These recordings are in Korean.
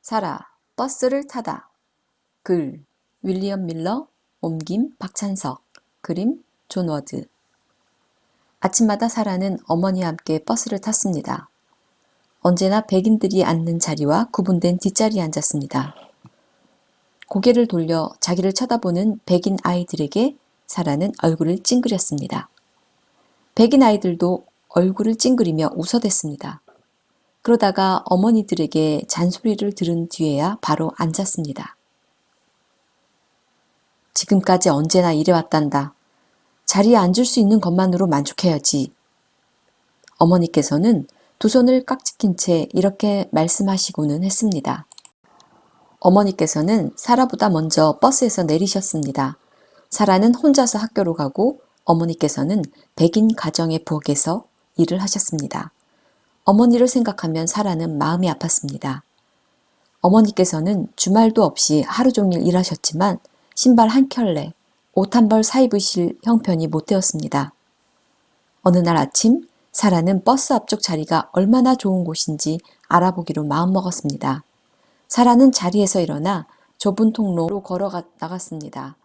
사라, 버스를 타다. 글, 윌리엄 밀러, 옮김 박찬석, 그림, 존 워드. 아침마다 사라는 어머니와 함께 버스를 탔습니다. 언제나 백인들이 앉는 자리와 구분된 뒷자리에 앉았습니다. 고개를 돌려 자기를 쳐다보는 백인 아이들에게 사라는 얼굴을 찡그렸습니다. 백인 아이들도 얼굴을 찡그리며 웃어댔습니다. 그러다가 어머니들에게 잔소리를 들은 뒤에야 바로 앉았습니다. 지금까지 언제나 이래왔단다. 자리에 앉을 수 있는 것만으로 만족해야지. 어머니께서는 두 손을 깍지 낀 채 이렇게 말씀하시고는 했습니다. 어머니께서는 사라보다 먼저 버스에서 내리셨습니다. 사라는 혼자서 학교로 가고 어머니께서는 백인 가정의 부엌에서 일을 하셨습니다. 어머니를 생각하면 사라는 마음이 아팠습니다. 어머니께서는 주말도 없이 하루 종일 일하셨지만 신발 한 켤레, 옷 한 벌 사입으실 형편이 못 되었습니다. 어느 날 아침 사라는 버스 앞쪽 자리가 얼마나 좋은 곳인지 알아보기로 마음먹었습니다. 사라는 자리에서 일어나 좁은 통로로 걸어 나갔습니다.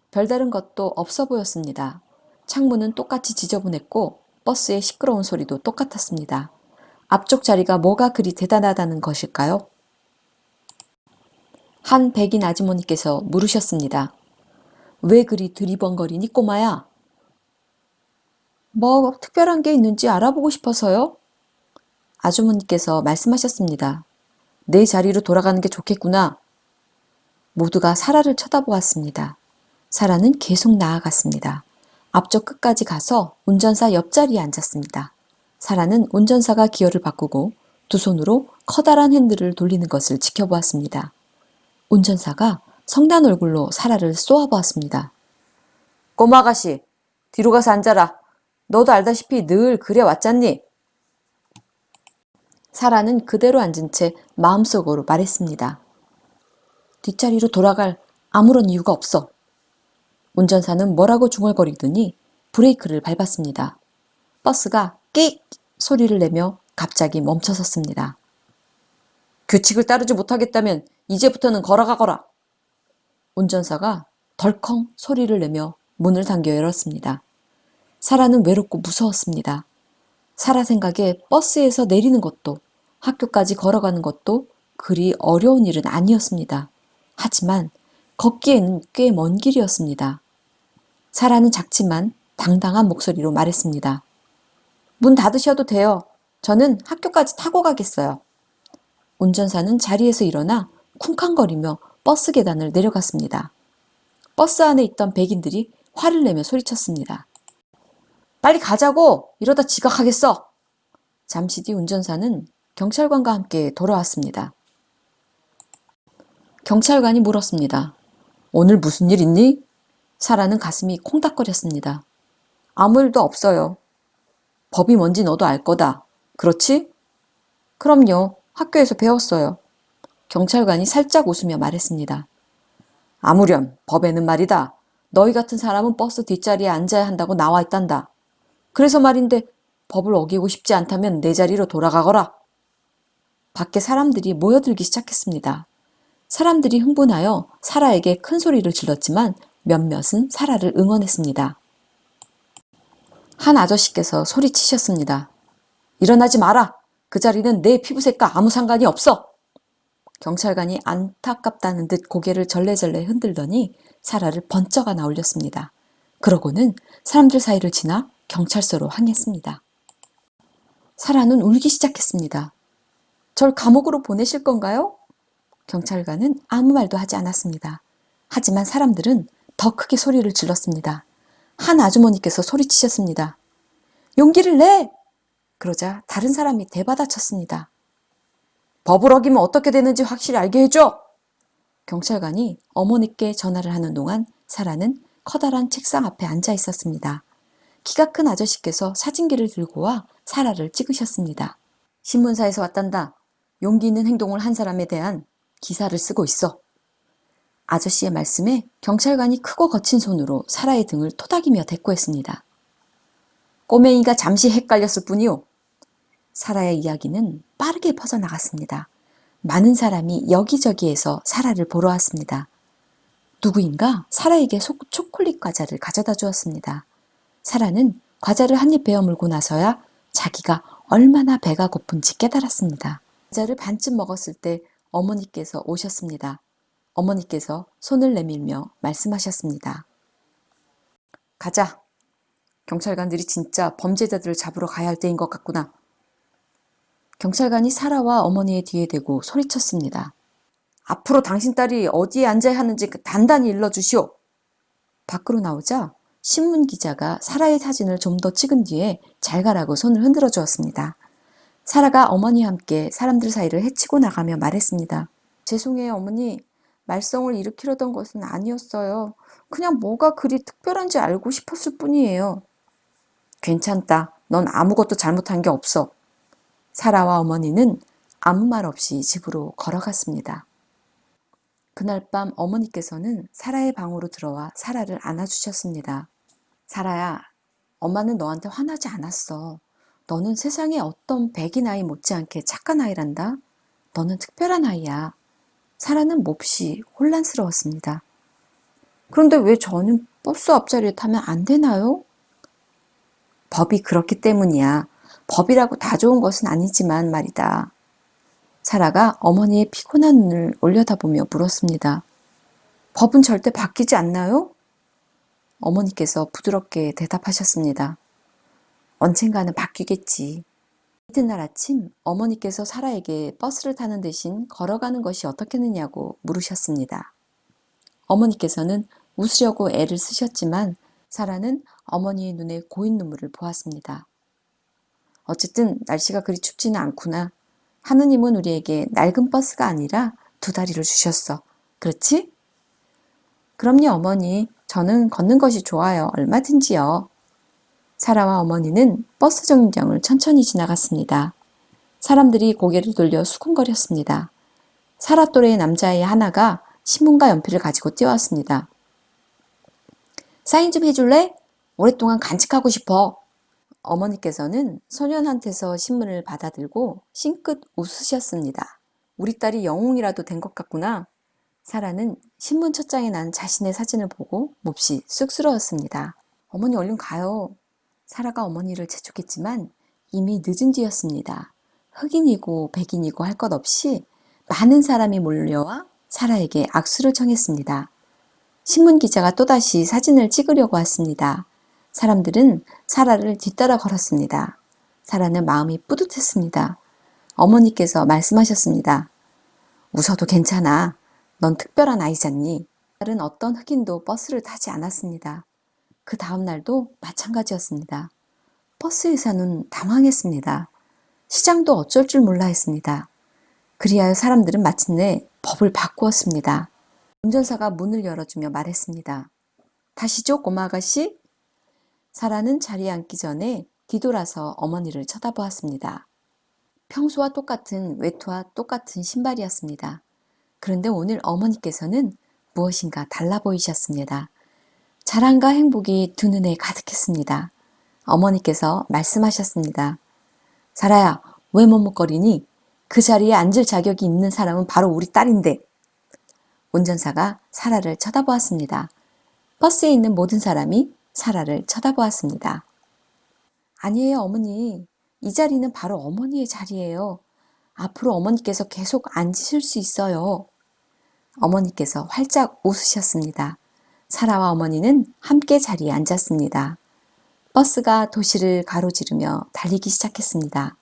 별다른 것도 없어 보였습니다. 창문은 똑같이 지저분했고 버스의 시끄러운 소리도 똑같았습니다. 앞쪽 자리가 뭐가 그리 대단하다는 것일까요? 한 백인 아주머니께서 물으셨습니다. 왜 그리 두리번거리니 꼬마야? 뭐 특별한 게 있는지 알아보고 싶어서요. 아주머니께서 말씀하셨습니다. 내 자리로 돌아가는 게 좋겠구나. 모두가 사라를 쳐다보았습니다. 사라는 계속 나아갔습니다. 앞쪽 끝까지 가서 운전사 옆자리에 앉았습니다. 사라는 운전사가 기어를 바꾸고 두 손으로 커다란 핸들을 돌리는 것을 지켜보았습니다. 운전사가 성난 얼굴로 사라를 쏘아보았습니다. 꼬마 아가씨, 뒤로 가서 앉아라. 너도 알다시피 늘 그래 왔잖니? 사라는 그대로 앉은 채 마음속으로 말했습니다. 뒷자리로 돌아갈 아무런 이유가 없어. 운전사는 뭐라고 중얼거리더니 브레이크를 밟았습니다. 버스가 끽 소리를 내며 갑자기 멈춰섰습니다. 규칙을 따르지 못하겠다면 이제부터는 걸어가거라. 운전사가 덜컹 소리를 내며 문을 당겨 열었습니다. 사라는 외롭고 무서웠습니다. 사라 생각에 버스에서 내리는 것도 학교까지 걸어가는 것도 그리 어려운 일은 아니었습니다. 하지만 걷기에는 꽤 먼 길이었습니다. 사라는 작지만 당당한 목소리로 말했습니다. 문 닫으셔도 돼요. 저는 학교까지 타고 가겠어요. 운전사는 자리에서 일어나 쿵쾅거리며 버스 계단을 내려갔습니다. 버스 안에 있던 백인들이 화를 내며 소리쳤습니다. 빨리 가자고! 이러다 지각하겠어! 잠시 뒤 운전사는 경찰관과 함께 돌아왔습니다. 경찰관이 물었습니다. 오늘 무슨 일 있니? 사라는 가슴이 콩닥거렸습니다. 아무 일도 없어요. 법이 뭔지 너도 알 거다. 그렇지? 그럼요. 학교에서 배웠어요. 경찰관이 살짝 웃으며 말했습니다. 아무렴 법에는 말이다. 너희 같은 사람은 버스 뒷자리에 앉아야 한다고 나와 있단다. 그래서 말인데 법을 어기고 싶지 않다면 내 자리로 돌아가거라. 밖에 사람들이 모여들기 시작했습니다. 사람들이 흥분하여 사라에게 큰 소리를 질렀지만 몇몇은 사라를 응원했습니다. 한 아저씨께서 소리치셨습니다. 일어나지 마라. 그 자리는 내 피부색과 아무 상관이 없어. 경찰관이 안타깝다는 듯 고개를 절레절레 흔들더니 사라를 번쩍 안아 올렸습니다. 그러고는 사람들 사이를 지나 경찰서로 향했습니다. 사라는 울기 시작했습니다. 절 감옥으로 보내실 건가요? 경찰관은 아무 말도 하지 않았습니다. 하지만 사람들은 더 크게 소리를 질렀습니다. 한 아주머니께서 소리치셨습니다. 용기를 내! 그러자 다른 사람이 대받아쳤습니다. 법을 어기면 어떻게 되는지 확실히 알게 해줘! 경찰관이 어머니께 전화를 하는 동안 사라는 커다란 책상 앞에 앉아 있었습니다. 키가 큰 아저씨께서 사진기를 들고 와 사라를 찍으셨습니다. 신문사에서 왔단다. 용기 있는 행동을 한 사람에 대한 기사를 쓰고 있어. 아저씨의 말씀에 경찰관이 크고 거친 손으로 사라의 등을 토닥이며 대꾸했습니다. 꼬맹이가 잠시 헷갈렸을 뿐이오. 사라의 이야기는 빠르게 퍼져나갔습니다. 많은 사람이 여기저기에서 사라를 보러 왔습니다. 누구인가 사라에게 초콜릿 과자를 가져다 주었습니다. 사라는 과자를 한 입 베어 물고 나서야 자기가 얼마나 배가 고픈지 깨달았습니다. 과자를 반쯤 먹었을 때 어머니께서 오셨습니다. 어머니께서 손을 내밀며 말씀하셨습니다. 가자. 경찰관들이 진짜 범죄자들을 잡으러 가야 할 때인 것 같구나. 경찰관이 사라와 어머니의 뒤에 대고 소리쳤습니다. 앞으로 당신 딸이 어디에 앉아야 하는지 단단히 일러주시오. 밖으로 나오자 신문 기자가 사라의 사진을 좀 더 찍은 뒤에 잘 가라고 손을 흔들어 주었습니다. 사라가 어머니와 함께 사람들 사이를 헤치고 나가며 말했습니다. 죄송해요, 어머니. 말썽을 일으키려던 것은 아니었어요. 그냥 뭐가 그리 특별한지 알고 싶었을 뿐이에요. 괜찮다. 넌 아무것도 잘못한 게 없어. 사라와 어머니는 아무 말 없이 집으로 걸어갔습니다. 그날 밤 어머니께서는 사라의 방으로 들어와 사라를 안아주셨습니다. 사라야, 엄마는 너한테 화나지 않았어. 너는 세상에 어떤 백인 아이 못지않게 착한 아이란다. 너는 특별한 아이야. 사라는 몹시 혼란스러웠습니다. 그런데 왜 저는 버스 앞자리에 타면 안 되나요? 법이 그렇기 때문이야. 법이라고 다 좋은 것은 아니지만 말이다. 사라가 어머니의 피곤한 눈을 올려다보며 물었습니다. 법은 절대 바뀌지 않나요? 어머니께서 부드럽게 대답하셨습니다. 언젠가는 바뀌겠지. 이튿날 아침 어머니께서 사라에게 버스를 타는 대신 걸어가는 것이 어떻겠느냐고 물으셨습니다. 어머니께서는 웃으려고 애를 쓰셨지만 사라는 어머니의 눈에 고인 눈물을 보았습니다. 어쨌든 날씨가 그리 춥지는 않구나. 하느님은 우리에게 낡은 버스가 아니라 두 다리를 주셨어. 그렇지? 그럼요, 어머니. 저는 걷는 것이 좋아요. 얼마든지요. 사라와 어머니는 버스 정류장을 천천히 지나갔습니다. 사람들이 고개를 돌려 수군거렸습니다. 사라 또래의 남자아이 하나가 신문과 연필을 가지고 뛰어왔습니다. 사인 좀 해줄래? 오랫동안 간직하고 싶어. 어머니께서는 소년한테서 신문을 받아들고 싱긋 웃으셨습니다. 우리 딸이 영웅이라도 된 것 같구나. 사라는 신문 첫장에 난 자신의 사진을 보고 몹시 쑥스러웠습니다. 어머니 얼른 가요. 사라가 어머니를 재촉했지만 이미 늦은 뒤였습니다. 흑인이고 백인이고 할 것 없이 많은 사람이 몰려와 사라에게 악수를 청했습니다. 신문 기자가 또다시 사진을 찍으려고 왔습니다. 사람들은 사라를 뒤따라 걸었습니다. 사라는 마음이 뿌듯했습니다. 어머니께서 말씀하셨습니다. 웃어도 괜찮아. 넌 특별한 아이잖니. 다른 어떤 흑인도 버스를 타지 않았습니다. 그 다음 날도 마찬가지였습니다. 버스 회사는 당황했습니다. 시장도 어쩔 줄 몰라 했습니다. 그리하여 사람들은 마침내 법을 바꾸었습니다. 운전사가 문을 열어주며 말했습니다. 다시죠, 꼬마 아가씨? 사라는 자리에 앉기 전에 뒤돌아서 어머니를 쳐다보았습니다. 평소와 똑같은 외투와 똑같은 신발이었습니다. 그런데 오늘 어머니께서는 무엇인가 달라 보이셨습니다. 자랑과 행복이 두 눈에 가득했습니다. 어머니께서 말씀하셨습니다. 사라야, 왜 머뭇거리니? 그 자리에 앉을 자격이 있는 사람은 바로 우리 딸인데. 운전사가 사라를 쳐다보았습니다. 버스에 있는 모든 사람이 사라를 쳐다보았습니다. 아니에요, 어머니. 이 자리는 바로 어머니의 자리예요. 앞으로 어머니께서 계속 앉으실 수 있어요. 어머니께서 활짝 웃으셨습니다. 사라와 어머니는 함께 자리에 앉았습니다. 버스가 도시를 가로지르며 달리기 시작했습니다.